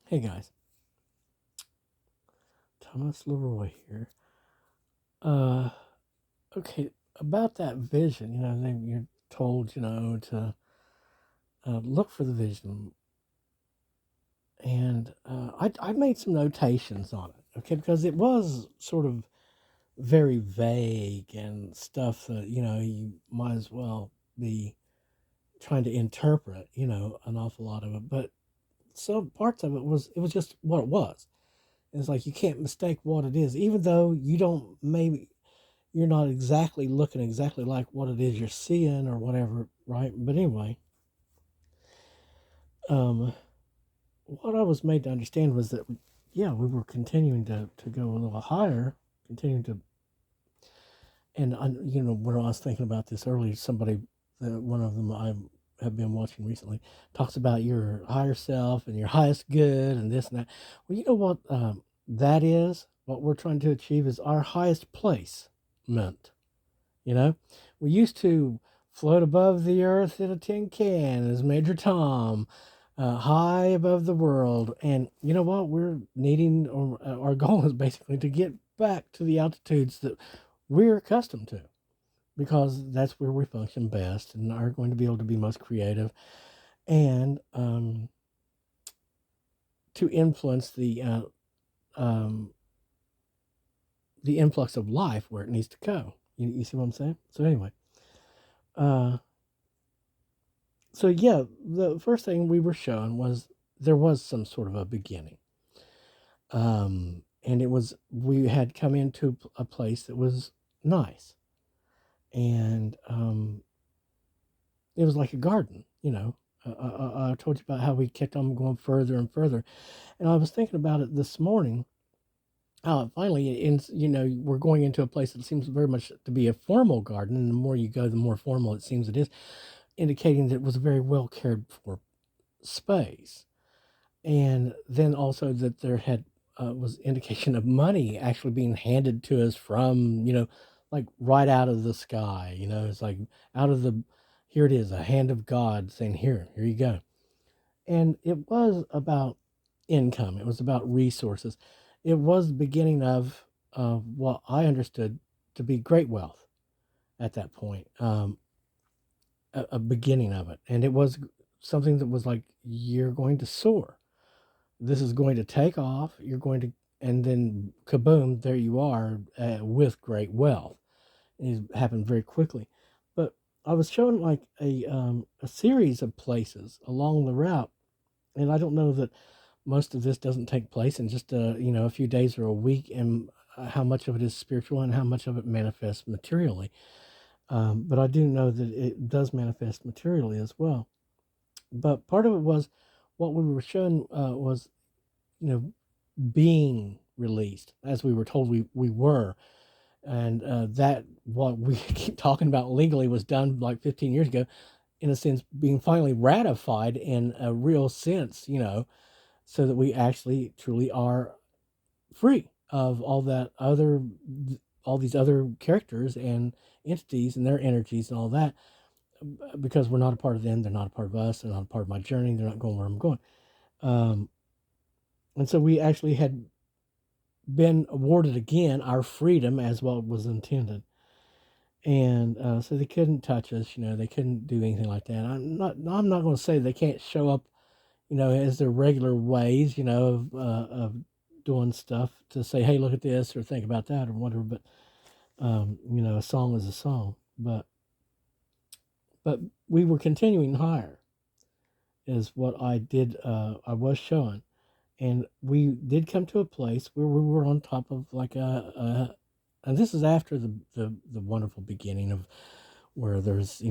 Hey guys, Thomas Leroy here. Uh, okay, about that vision, then you're told, to look for the vision, and I made some notations on it, okay, because it was sort of very vague and stuff that you might as well be trying to interpret, an awful lot of it, but some parts of it was just what it was. It's like you can't mistake what it is, even though you don't maybe you're not exactly looking exactly like what it is you're seeing or whatever, right? But anyway, um, what I was made to understand was that, yeah, we were continuing to go a little higher, continuing to, and when I was thinking about this earlier, somebody, one of them I have been watching recently, talks about your higher self and your highest good and this and that. Well, you know what that is? What we're trying to achieve is our highest place meant. You know, we used to float above the earth in a tin can as Major Tom, high above the world. And you know what? We're needing, or our goal is basically to get back to the altitudes that we're accustomed to because that's where we function best and are going to be able to be most creative and to influence um, the influx of life where it needs to go. You see what I'm saying? So anyway, uh, so yeah, the first thing we were shown was there was some sort of a beginning. And it was we had come into a place that was nice, and it was like a garden. I told you about how we kept on going further and further, and I was thinking about it this morning. Finally, we're going into a place that seems very much to be a formal garden, and the more you go, the more formal it seems it is, indicating that it was a very well cared for space. And then also that there had was indication of money actually being handed to us from like right out of the sky. It's like out of the here it is, a hand of God saying here you go. And it was about income, it was about resources, it was the beginning of what I understood to be great wealth at that point, a beginning of it. And it was something that was like you're going to soar, this is going to take off. You're going to, and then kaboom, there you are with great wealth. It happened very quickly. But I was shown like a series of places along the route, and I don't know that most of this doesn't take place in just a few days or a week, and how much of it is spiritual and how much of it manifests materially. But I do know that it does manifest materially as well. But part of it was what we were shown was you know being released as we were told we were, and that what we keep talking about legally was done like 15 years ago, in a sense being finally ratified in a real sense, so that we actually truly are free of all these other characters and entities and their energies and all that, because we're not a part of them, they're not a part of us, they're not a part of my journey, they're not going where I'm going. um, and so we actually had been awarded again our freedom as what was intended. And so they couldn't touch us, they couldn't do anything like that. I'm not going to say they can't show up, as their regular ways, of doing stuff to say, hey, look at this or think about that or whatever. But, a song is a song. But we were continuing higher is what I was showing. And we did come to a place where we were on top of like and this is after the wonderful beginning of where there's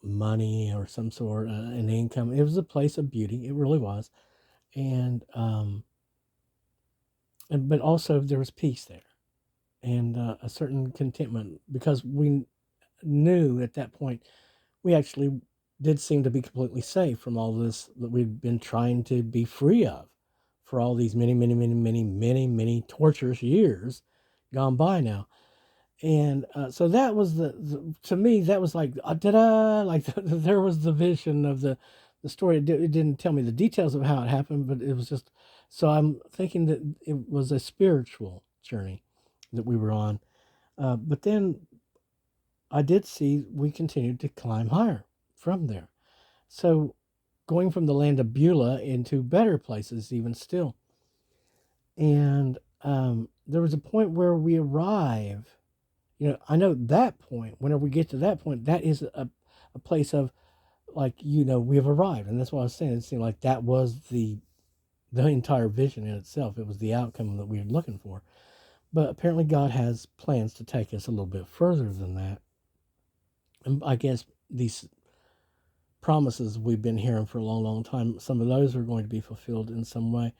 money or some sort, an income. It was a place of beauty, it really was. And but also there was peace there, and a certain contentment, because we knew at that point we actually did seem to be completely safe from all this that we'd been trying to be free of for all these many, many, many, many, many, many torturous years gone by now. And so that was to me, that was like, ta-da, like there was the vision of the story, it didn't tell me the details of how it happened, but it was just, so I'm thinking that it was a spiritual journey that we were on. But then I did see we continued to climb higher from there. So going from the land of Beulah into better places, even still. And there was a point where we arrive. I know that point, whenever we get to that point, that is a place of, like, we have arrived. And that's what I was saying. It seemed like that was the entire vision in itself. It was the outcome that we were looking for. But apparently God has plans to take us a little bit further than that. And I guess these promises we've been hearing for a long, long time, some of those are going to be fulfilled in some way.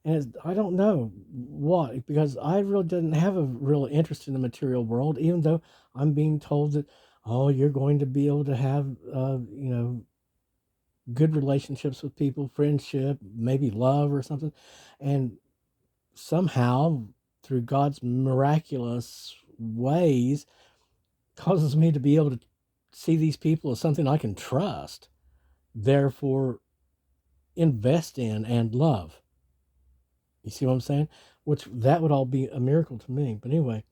And I don't know what, because I really didn't have a real interest in the material world, even though I'm being told that, oh, you're going to be able to have, good relationships with people, friendship, maybe love or something. And somehow, through God's miraculous ways, causes me to be able to see these people as something I can trust, therefore invest in and love. You see what I'm saying? Which that would all be a miracle to me. But anyway,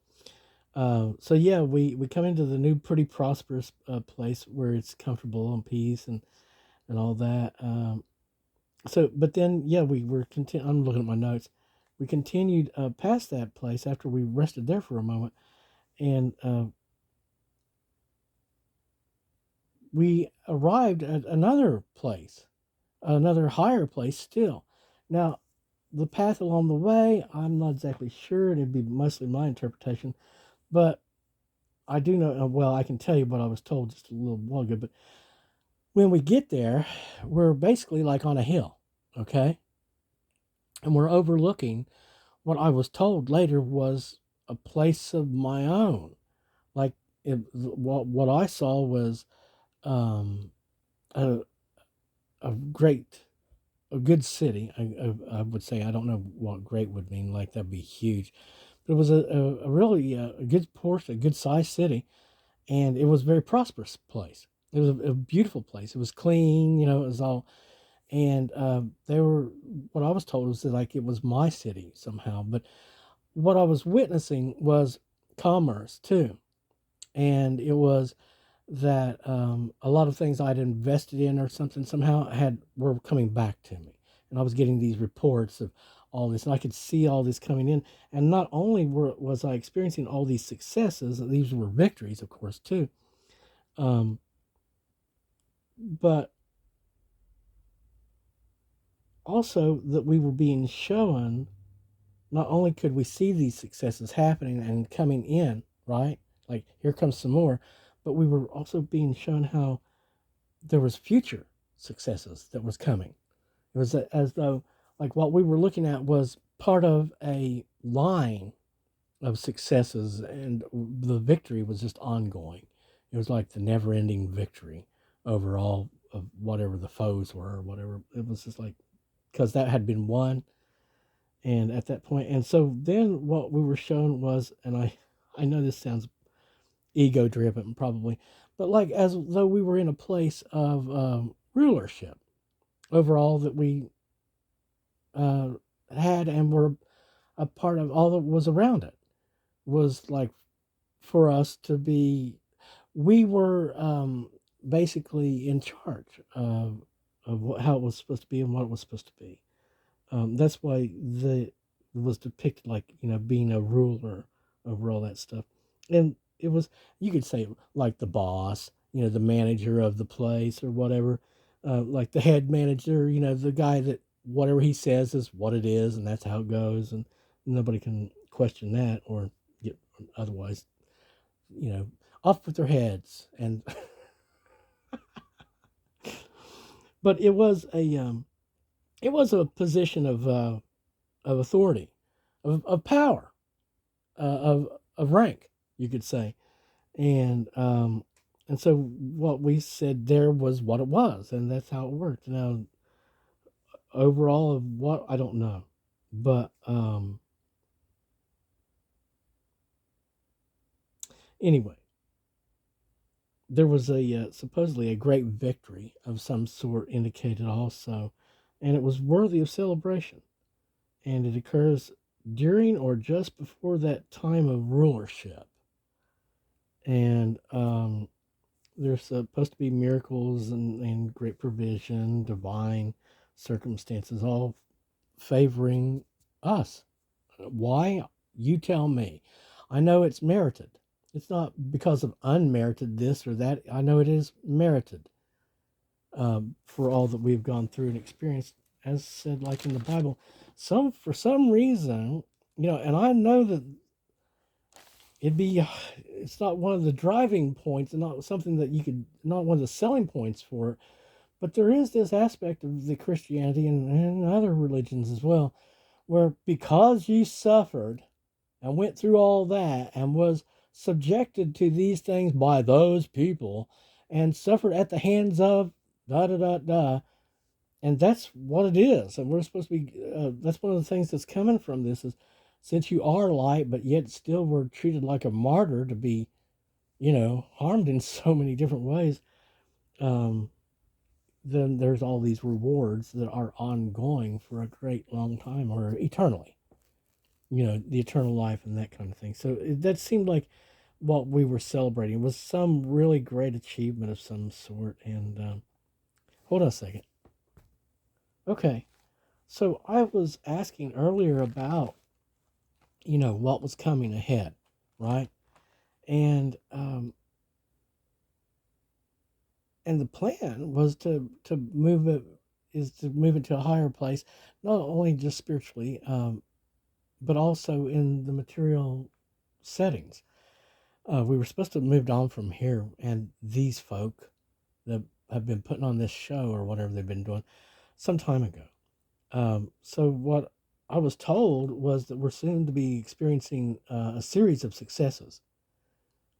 so yeah, we come into the new, pretty prosperous place where it's comfortable and peace and all that. So, but then yeah, we were I'm looking at my notes. We continued past that place after we rested there for a moment, and we arrived at another place, another higher place still. Now, the path along the way, I'm not exactly sure, and it'd be mostly my interpretation, but I do know, well, I can tell you what I was told just a little while ago, but when we get there, we're basically like on a hill, okay? And we're overlooking what I was told later was a place of my own. Like, what I saw was um, a, a great, a good city. I would say, I don't know what great would mean, like that'd be huge. But it was a really a good portion, a good sized city, and it was a very prosperous place. It was a beautiful place. It was clean, it was all, and they were, what I was told was that, like, it was my city somehow. But what I was witnessing was commerce too, and it was that a lot of things I'd invested in or something somehow were coming back to me, and I was getting these reports of all this, and I could see all this coming in. And not only was I experiencing all these successes, these were victories, of course, too, um, but also that we were being shown, not only could we see these successes happening and coming in, right? Like, here comes some more, but we were also being shown how there was future successes that was coming. It was as though, like, what we were looking at was part of a line of successes, and the victory was just ongoing. It was like the never-ending victory over all of whatever the foes were, or whatever. It was just like, because that had been won, and at that point, and so then what we were shown was, and I know this sounds ego-driven probably, but like as though we were in a place of rulership over all that we uh, had, and were a part of all that was around it. Was like, for us to be, we were basically in charge of how it was supposed to be and what it was supposed to be. That's why it was depicted like, being a ruler over all that stuff. And it was, you could say, like the boss, the manager of the place or whatever, like the head manager, the guy that whatever he says is what it is, and that's how it goes, and nobody can question that or get otherwise, you know, off with their heads. And but it was a position of authority, of power, of rank, you could say. And so what we said there was what it was, and that's how it worked. Now, overall of what, I don't know, but anyway, there was a supposedly a great victory of some sort indicated also, and it was worthy of celebration. And it occurs during or just before that time of rulership. And there's supposed to be miracles and great provision, divine circumstances, all favoring us. Why? You tell me. I know it's merited. It's not because of unmerited this or that. I know it is merited for all that we've gone through and experienced, as said, like in the Bible. For some reason, and I know that it's not one of the driving points and not something that not one of the selling points for it, but there is this aspect of the Christianity and other religions as well, where because you suffered and went through all that and was subjected to these things by those people and suffered at the hands of da da da da, and that's what it is. And we're supposed to be, that's one of the things that's coming from this is since you are light, but yet still we're treated like a martyr to be, harmed in so many different ways. Um, then there's all these rewards that are ongoing for a great long time or eternally, the eternal life and that kind of thing. So that seemed like what we were celebrating was some really great achievement of some sort. And hold on a second. Okay. So I was asking earlier about, what was coming ahead, right? And and the plan was to move it to a higher place, not only just spiritually, but also in the material settings. We were supposed to have moved on from here, and these folk that have been putting on this show or whatever they've been doing some time ago. So what I was told was that we're soon to be experiencing a series of successes,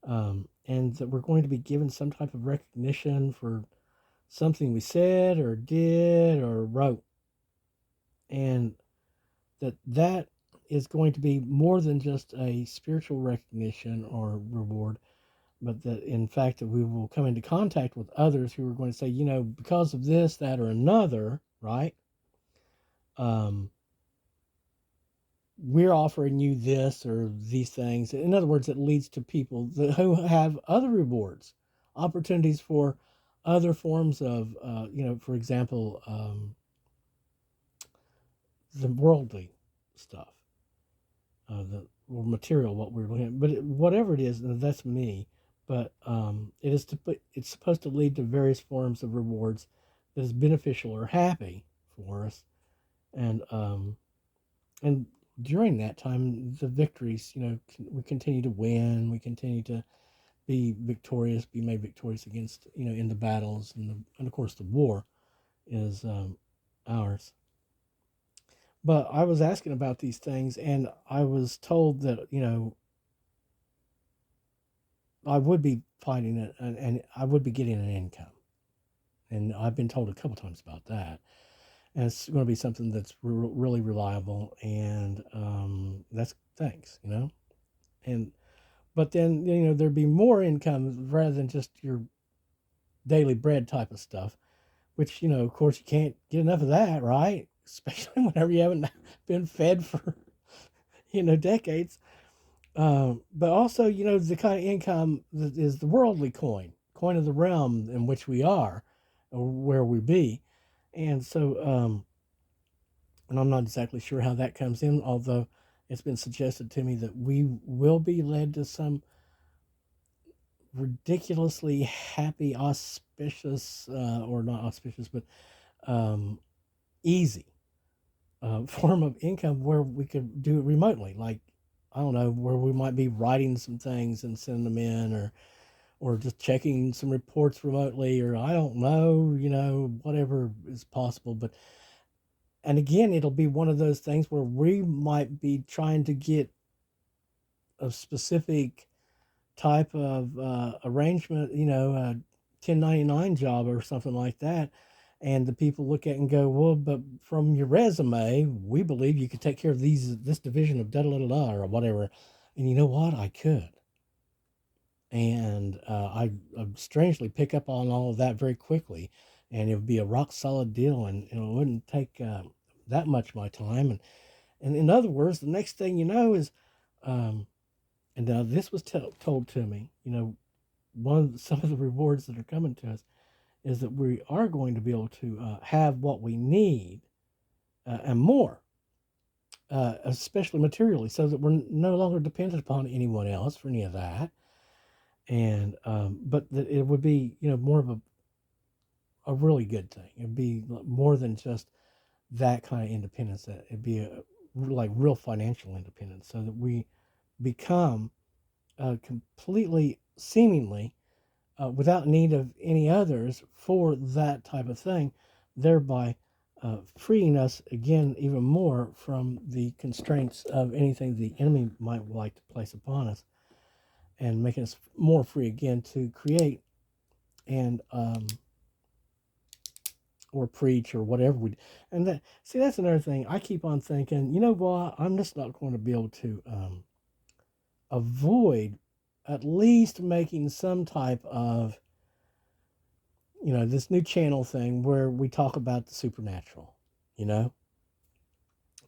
and that we're going to be given some type of recognition for something we said or did or wrote, and that is going to be more than just a spiritual recognition or reward, but that in fact that we will come into contact with others who are going to say, because of this, that, or another, right? Um, we're offering you this or these things. In other words, it leads to people who have other rewards, opportunities for other forms of, for example, the worldly stuff, the material, what we're looking at. But whatever it is, that's me. But it's supposed to lead to various forms of rewards that is beneficial or happy for us, and and during that time, the victories, we continue to win. We continue to be victorious, be made victorious against, in the battles and of course the war is ours. But I was asking about these things, and I was told that I would be finding it, and I would be getting an income, and I've been told a couple times about that. And it's going to be something that's really reliable, and that's thanks, and but then there'd be more income rather than just your daily bread type of stuff, which of course you can't get enough of that, right? Especially whenever you haven't been fed for decades. But also the kind of income that is the worldly coin of the realm in which we are, or where we be. And so and I'm not exactly sure how that comes in, although it's been suggested to me that we will be led to some ridiculously happy, auspicious, or not auspicious, but um, easy form of income where we could do it remotely. Like, I don't know, where we might be writing some things and sending them in, or just checking some reports remotely, or I don't know, whatever is possible. But and again, it'll be one of those things where we might be trying to get a specific type of arrangement, a 1099 job or something like that. And the people look at it and go, well, but from your resume, we believe you could take care of this division of da da da da or whatever. And you know what? I could. and I strangely pick up on all of that very quickly, and it would be a rock solid deal, and it wouldn't take that much of my time. And in other words, the next thing you know is, um, and now this was told to me, some of the rewards that are coming to us is that we are going to be able to have what we need and more, especially materially, so that we're no longer dependent upon anyone else for any of that. And but that it would be, more of a really good thing. It'd be more than just that kind of independence. That it'd be like real financial independence, so that we become completely, seemingly, without need of any others for that type of thing, thereby freeing us again even more from the constraints of anything the enemy might like to place upon us, and making us more free again to create and or preach or whatever we do. And that's another thing. I keep on thinking, what, I'm just not going to be able to avoid at least making some type of, this new channel thing where we talk about the supernatural, you know,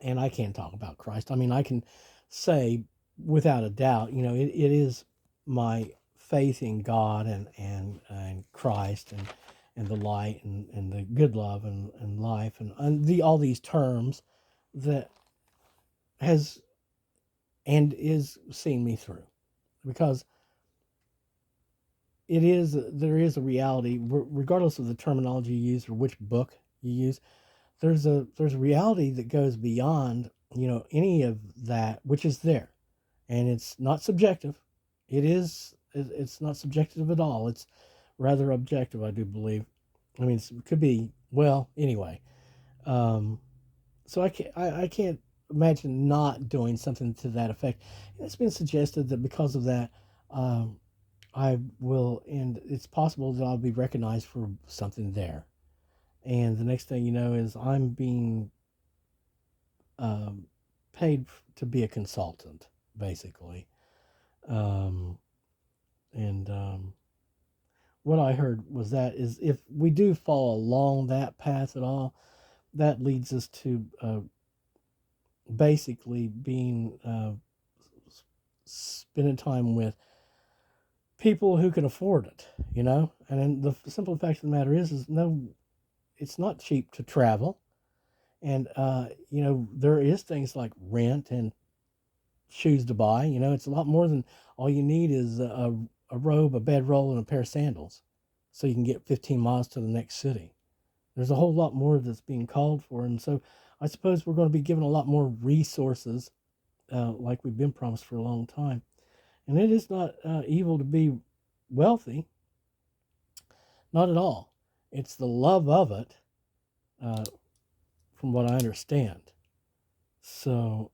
and I can't talk about Christ. I mean, I can say without a doubt, it is my faith in God and Christ and the light and the good love and life and all these terms that has and is seeing me through, because there is a reality regardless of the terminology you use or which book you use. There's a reality that goes beyond any of that, which is there, and it's not subjective. It's not subjective at all. It's rather objective, I do believe. I mean, it could be, well, anyway. um so I can't imagine not doing something to that effect. It's been suggested that because of that, um I will, and it's possible that I'll be recognized for something there. And the next thing you know is I'm being um, paid to be a consultant, basically. Um, and what I heard was that is if we do fall along that path at all, that leads us to basically being spending time with people who can afford it, And then the simple fact of the matter is no, it's not cheap to travel. And there is things like rent and shoes to buy. It's a lot more than all you need is a robe, a bedroll, and a pair of sandals, so you can get 15 miles to the next city. There's a whole lot more that's being called for, and so I suppose we're going to be given a lot more resources, like we've been promised for a long time. And it is not evil to be wealthy, not at all. It's the love of it, uh, from what I understand. So,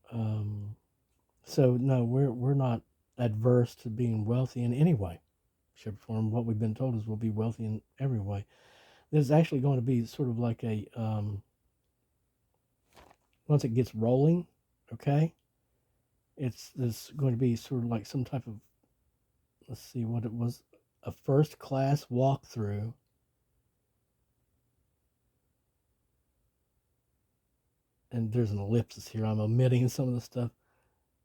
so no, we're not adverse to being wealthy in any way, shape, or form. What we've been told is we'll be wealthy in every way. There's actually going to be sort of like a once it gets rolling, okay, there's going to be sort of like some type of, let's see what it was, a first class walkthrough. And there's an ellipsis here. I'm omitting some of the stuff.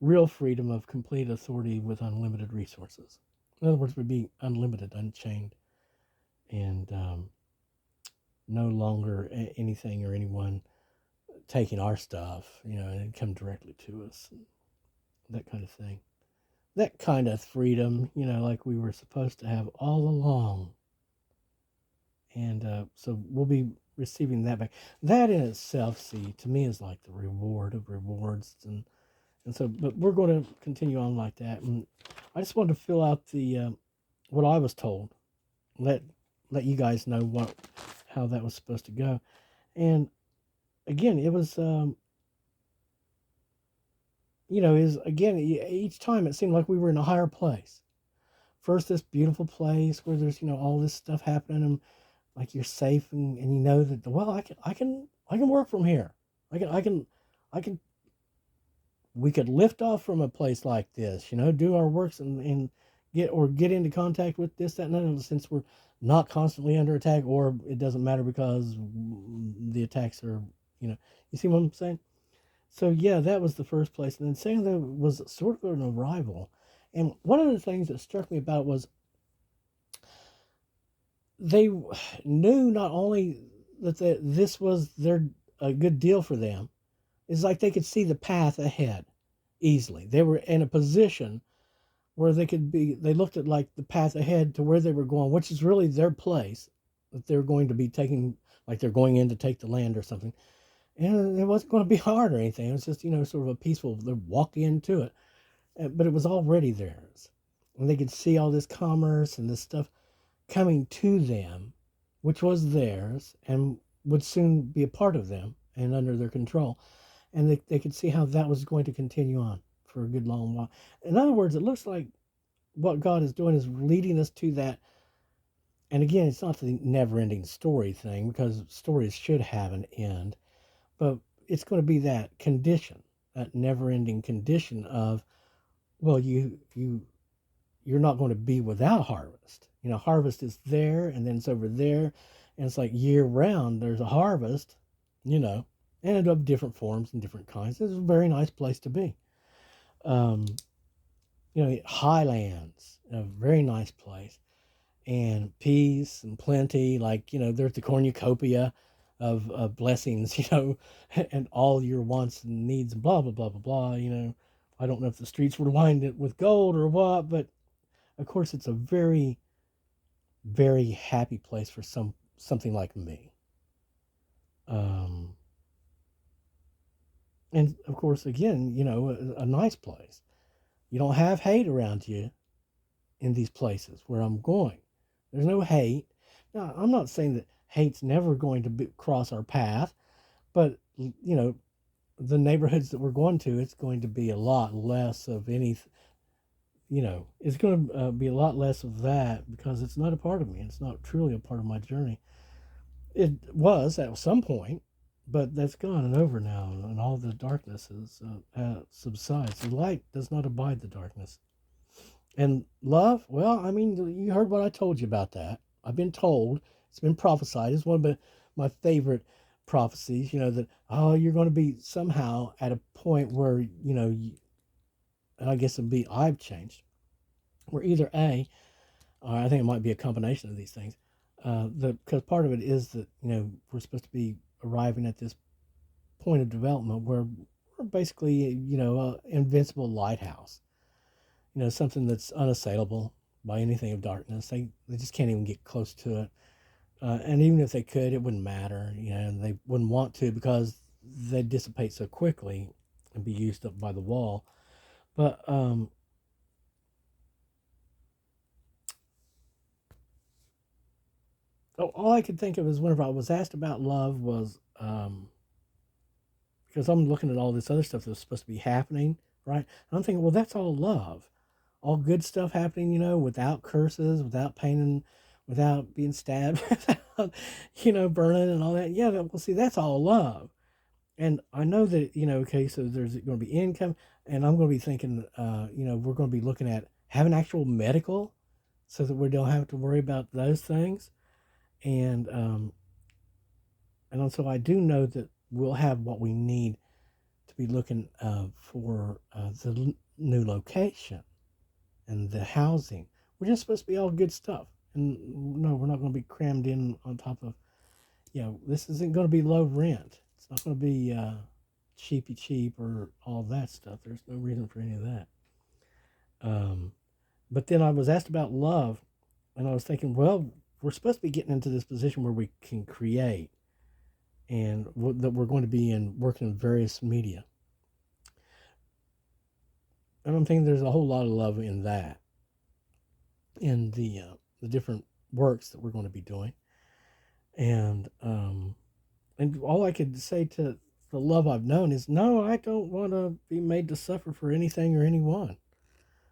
Real freedom of complete authority with unlimited resources. In other words, we'd be unlimited, unchained, and no longer anything or anyone taking our stuff, and it come directly to us, that kind of thing. That kind of freedom, like we were supposed to have all along. And so we'll be receiving that back. That in itself, see, to me is like the reward of rewards. And so, but we're going to continue on like that. And I just wanted to fill out the what I was told. Let you guys know how that was supposed to go. And again, it was is again each time it seemed like we were in a higher place. First, this beautiful place where there's all this stuff happening, and like you're safe, and you know that, well, I can work from here. I can we could lift off from a place like this, do our works and get into contact with this, that, and that, since we're not constantly under attack, or it doesn't matter because the attacks are, you see what I'm saying? So yeah, that was the first place, and then second was sort of an arrival. And one of the things that struck me about it was they knew not only that this was a good deal for them, it's like they could see the path ahead easily. They were in a position where they looked at like the path ahead to where they were going, which is really their place that they're going to be taking, like they're going in to take the land or something. And it wasn't going to be hard or anything. It was just, sort of a peaceful, they walk into it. But it was already theirs. And they could see all this commerce and this stuff coming to them, which was theirs and would soon be a part of them and under their control. And they could see how that was going to continue on for a good long while. In other words, it looks like what God is doing is leading us to that. And again, it's not the never ending story thing, because stories should have an end, but it's going to be that condition, that never ending condition of, well, you're not going to be without harvest. Harvest is there and then it's over there. And it's like year round, there's a harvest, and of different forms and different kinds. It's a very nice place to be. Um, highlands, a very nice place, and peace and plenty. Like, there's the cornucopia of blessings, and all your wants and needs, and blah, blah, blah, blah, blah. I don't know if the streets were lined with gold or what, but of course it's a very, very happy place for something like me. And of course, again, a nice place. You don't have hate around you in these places where I'm going. There's no hate. Now, I'm not saying that hate's never going to cross our path, but, the neighborhoods that we're going to, it's going to be a lot less of any, it's going to be a lot less of that, because it's not a part of me. It's not truly a part of my journey. It was at some point, but that's gone and over now, and all the darkness subsides. The light does not abide the darkness. And love, well, I mean, you heard what I told you about that. I've been told, it's been prophesied. It's one of my favorite prophecies, that, you're going to be somehow at a point where, and I guess I've changed, where either A, or I think it might be a combination of these things, because part of it is that, we're supposed to be arriving at this point of development where we're basically, invincible lighthouse, something that's unassailable by anything of darkness. They just can't even get close to it. And even if they could, it wouldn't matter, and they wouldn't want to, because they dissipate so quickly and be used up by the wall. But all I could think of is whenever I was asked about love was, because I'm looking at all this other stuff that's supposed to be happening, right? And I'm thinking, well, that's all love. All good stuff happening, without curses, without pain, and without being stabbed, without, burning and all that. Yeah, well, see, that's all love. And I know that, okay, so there's going to be income, and I'm going to be thinking, we're going to be looking at having actual medical so that we don't have to worry about those things. And so I do know that we'll have what we need to be looking for the new location and the housing. We're just supposed to be all good stuff. And no, we're not going to be crammed in on top of, this isn't going to be low rent. It's not going to be cheapy cheap or all that stuff. There's no reason for any of that. But then I was asked about love, and I was thinking, well, we're supposed to be getting into this position where we can create, and that we're going to be working in various media. And I'm thinking there's a whole lot of love in that, in the different works that we're going to be doing. And all I could say to the love I've known is, no, I don't want to be made to suffer for anything or anyone,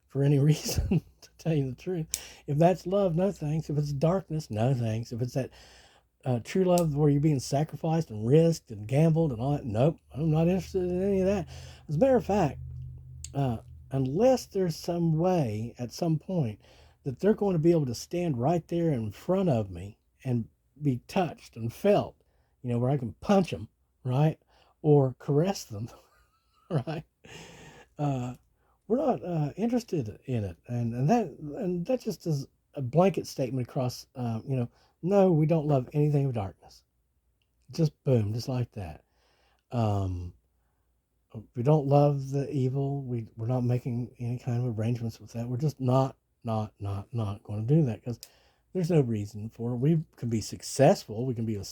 for any reason, to tell you the truth. If that's love, no thanks. If it's darkness, no thanks. If it's that true love where you're being sacrificed and risked and gambled and all that, nope, I'm not interested in any of that. As a matter of fact, unless there's some way at some point that they're going to be able to stand right there in front of me and be touched and felt, where I can punch them, right? Or caress them, right? Uh, we're not interested in it. And that just is a blanket statement across, no, we don't love anything of darkness. Just boom, just like that. Um, we don't love the evil. We're not making any kind of arrangements with that. We're just not going to do that because there's no reason for it. We can be successful. We can be a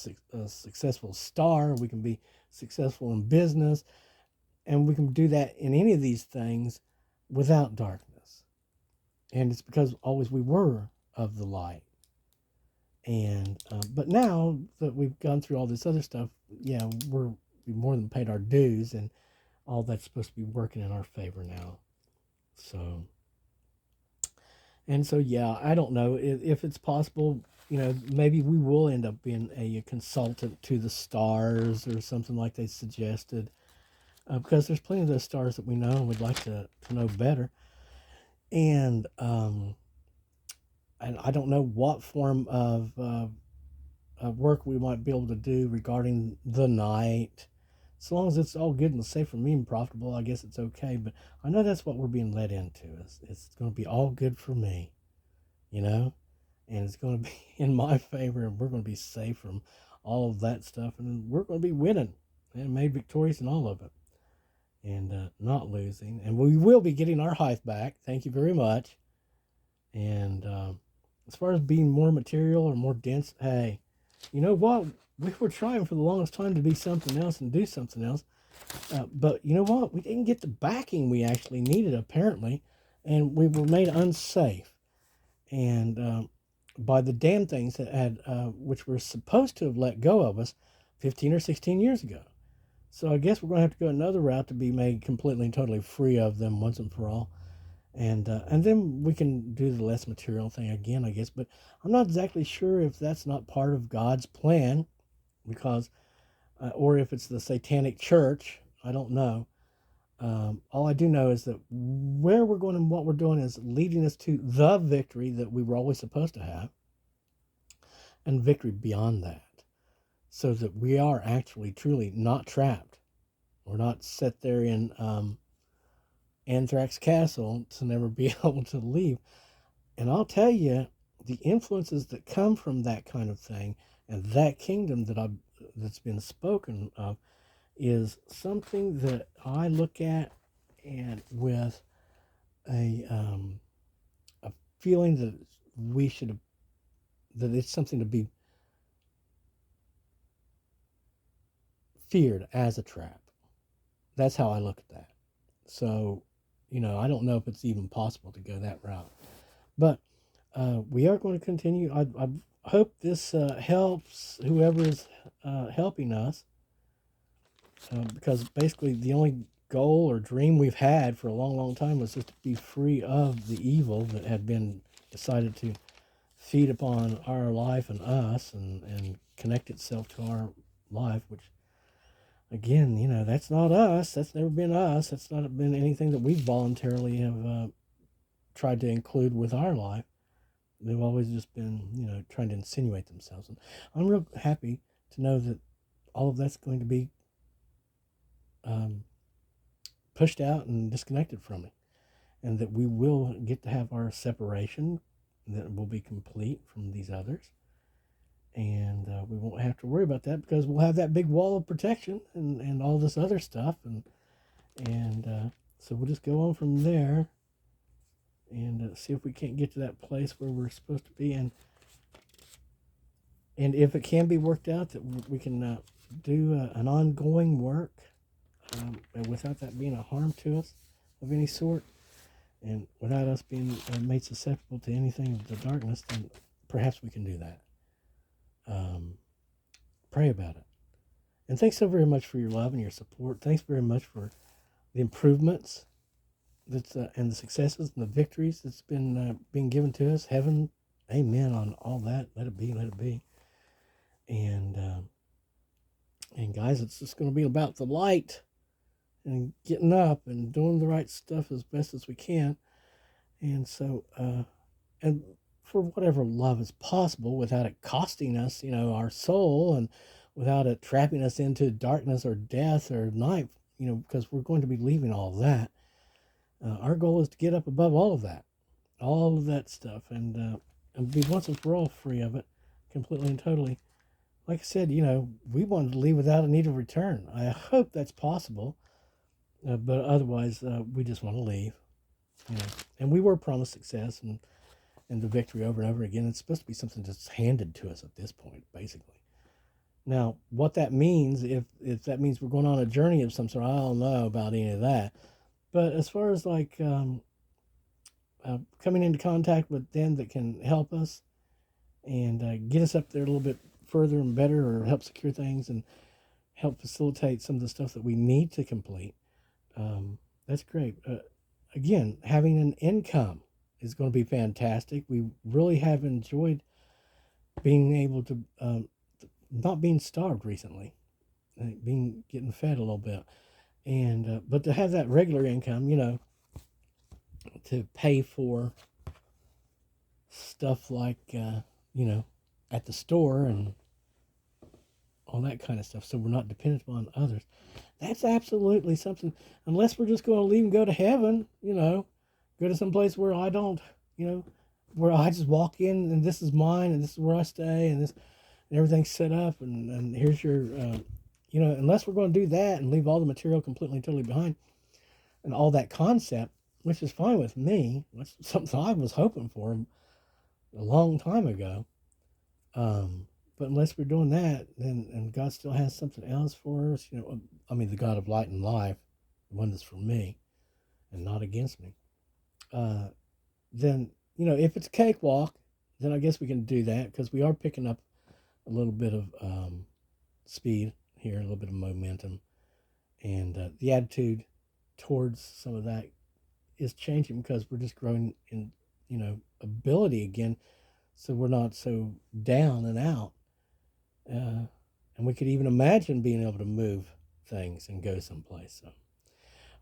successful star. We can be successful in business. And we can do that in any of these things without darkness. And it's because always we were of the light. And but now that we've gone through all this other stuff, yeah, we more than paid our dues, and all that's supposed to be working in our favor now. So, and so, yeah, I don't know if it's possible. Maybe we will end up being a consultant to the stars or something like they suggested, because there's plenty of those stars that we know and we'd like to know better. And I don't know what form of work we might be able to do regarding the night. As long as it's all good and safe for me and profitable, I guess it's okay. But I know that's what we're being led into. It's going to be all good for me, you know, and it's going to be in my favor, and we're going to be safe from all of that stuff, and we're going to be winning and made victorious in all of it, and not losing. And we will be getting our hive back. Thank you very much. And as far as being more material or more dense, hey, you know what? We were trying for the longest time to be something else and do something else. But you know what? We didn't get the backing we actually needed, apparently, and we were made unsafe. And by the damn things that had, which were supposed to have let go of us 15 or 16 years ago. So I guess we're going to have to go another route to be made completely and totally free of them once and for all. And then we can do the less material thing again, I guess. But I'm not exactly sure if that's not part of God's plan, because, or if it's the Satanic Church. I don't know. All I do know is that where we're going and what we're doing is leading us to the victory that we were always supposed to have, and victory beyond that, so that we are actually truly not trapped. We're not set there in Anthrax Castle to never be able to leave. And I'll tell you, the influences that come from that kind of thing and that kingdom that's been spoken of is something that I look at and with a feeling that we should that it's something to be feared as a trap. That's how I look at that. So, I don't know if it's even possible to go that route. But we are going to continue. I hope this helps whoever is helping us, because basically the only goal or dream we've had for a long, long time was just to be free of the evil that had been decided to feed upon our life and us, and connect itself to our life, which, again, that's not us. That's never been us. That's not been anything that we voluntarily have tried to include with our life. They've always just been, trying to insinuate themselves. And I'm real happy to know that all of that's going to be pushed out and disconnected from me, and that we will get to have our separation, that will be complete from these others. And we won't have to worry about that, because we'll have that big wall of protection and all this other stuff. And so we'll just go on from there, and see if we can't get to that place where we're supposed to be. And if it can be worked out, that we can do an ongoing work, without that being a harm to us of any sort, and without us being made susceptible to anything of the darkness, then perhaps we can do that. Pray about it. And thanks so very much for your love and your support. Thanks very much for the improvements and the successes and the victories that's been being given to us. Heaven, amen on all that. Let it be, let it be. And guys, it's just going to be about the light and getting up and doing the right stuff as best as we can. And so, and for whatever love is possible without it costing us, our soul, and without it trapping us into darkness or death or night, because we're going to be leaving all of that. Our goal is to get up above all of that stuff, and be once and for all free of it, completely and totally. Like I said, we wanted to leave without a need of return. I hope that's possible, but otherwise, we just want to leave. You know, and we were promised success and the victory over and over again. It's supposed to be something that's handed to us at this point, basically. Now, what that means, if that means we're going on a journey of some sort, I don't know about any of that. But as far as like coming into contact with them that can help us and get us up there a little bit further and better, or help secure things and help facilitate some of the stuff that we need to complete, that's great. Again, having an income is going to be fantastic. We really have enjoyed being able to not being starved recently, being getting fed a little bit, and but to have that regular income, to pay for stuff like at the store and all that kind of stuff, so we're not dependent on others. That's absolutely something. Unless we're just going to leave and go to heaven, go to some place where I don't, where I just walk in and this is mine and this is where I stay and this and everything's set up and here's your, unless we're going to do that and leave all the material completely and totally behind and all that concept, which is fine with me, which is something I was hoping for a long time ago. But unless we're doing that, then and God still has something else for us, I mean, the God of light and life, the one that's for me and not against me. Then if it's a cakewalk, then I guess we can do that because we are picking up a little bit of speed here, a little bit of momentum, and the attitude towards some of that is changing because we're just growing in ability again, so we're not so down and out. And we could even imagine being able to move things and go someplace. So,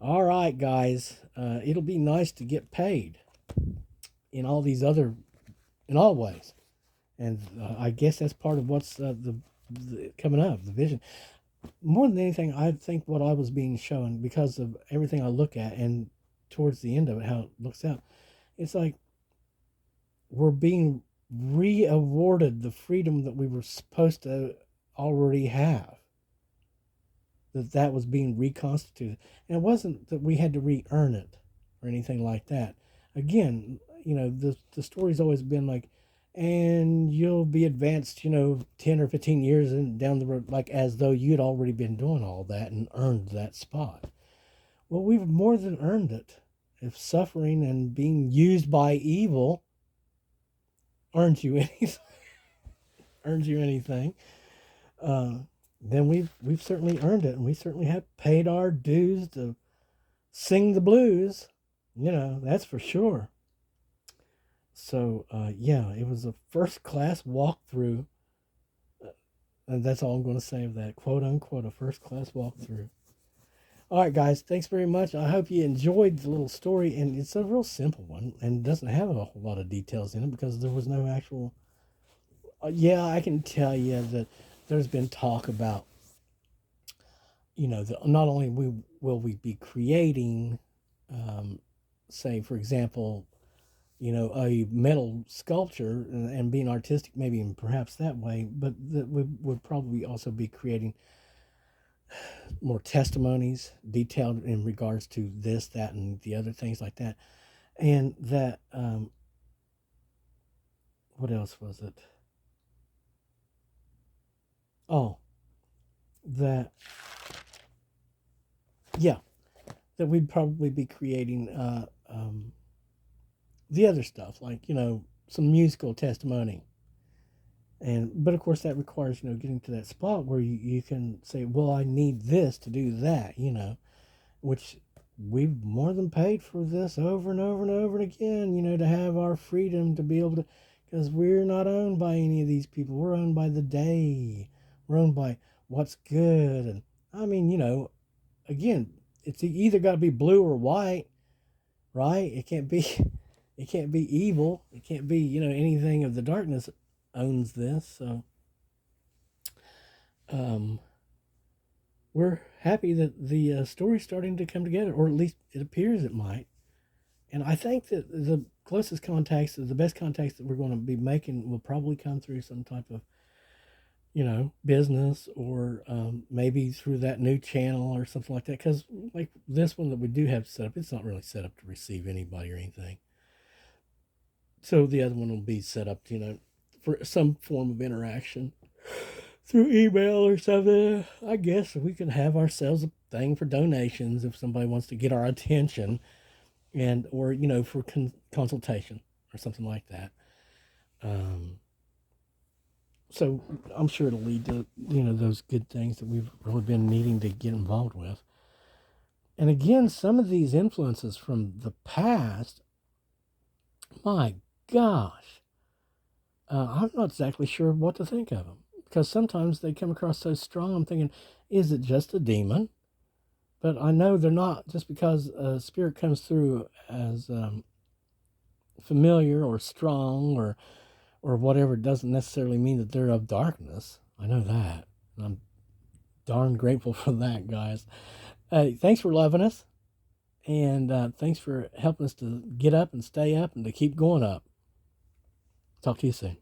all right, guys, it'll be nice to get paid in all these other, in all ways, and I guess that's part of what's the coming up, the vision. More than anything, I think what I was being shown because of everything I look at, and towards the end of it, how it looks out, it's like we're being re-awarded the freedom that we were supposed to already have, that was being reconstituted, and it wasn't that we had to re-earn it or anything like that. Again, the story's always been like, and you'll be advanced 10 or 15 years down the road, like as though you'd already been doing all that and earned that spot. Well, we've more than earned it. If suffering and being used by evil earns you anything, earns you anything, then we've certainly earned it, and we certainly have paid our dues to sing the blues. That's for sure. So yeah, it was a first class walkthrough, and that's all I'm going to say of that, quote unquote, a first class walkthrough. All right, guys, thanks very much. I hope you enjoyed the little story, and it's a real simple one and doesn't have a whole lot of details in it because there was no actual. Yeah, I can tell you that there's been talk about, that not only will we be creating, say, for example, a metal sculpture and being artistic, maybe and perhaps that way, but that we would probably also be creating more testimonies detailed in regards to this, that, and the other things like that. And that, what else was it? Oh, that, yeah, that we'd probably be creating the other stuff, like, some musical testimony. But of course that requires, getting to that spot where you can say, well, I need this to do that, which we've more than paid for this over and over and over again, to have our freedom to be able to, because we're not owned by any of these people. We're owned by the day. We're owned by what's good. And I mean, again, it's either got to be blue or white, right? It can't be it can't be evil. It can't be, anything of the darkness owns this. So um, we're happy that the story's starting to come together, or at least it appears it might. And I think that the closest contacts, the best contacts that we're going to be making will probably come through some type of, business, or maybe through that new channel or something like that. Because like this one that we do have set up, it's not really set up to receive anybody or anything. So the other one will be set up, for some form of interaction through email or something. I guess we can have ourselves a thing for donations if somebody wants to get our attention, and or for consultation or something like that. Um, so I'm sure it'll lead to those good things that we've really been needing to get involved with. And again, some of these influences from the past, my gosh, I'm not exactly sure what to think of them, because sometimes they come across so strong. I'm thinking, is it just a demon? But I know they're not. Just because a spirit comes through as familiar or strong or whatever doesn't necessarily mean that they're of darkness. I know that. And I'm darn grateful for that, guys. Thanks for loving us. And thanks for helping us to get up and stay up and to keep going up. Talk to you soon.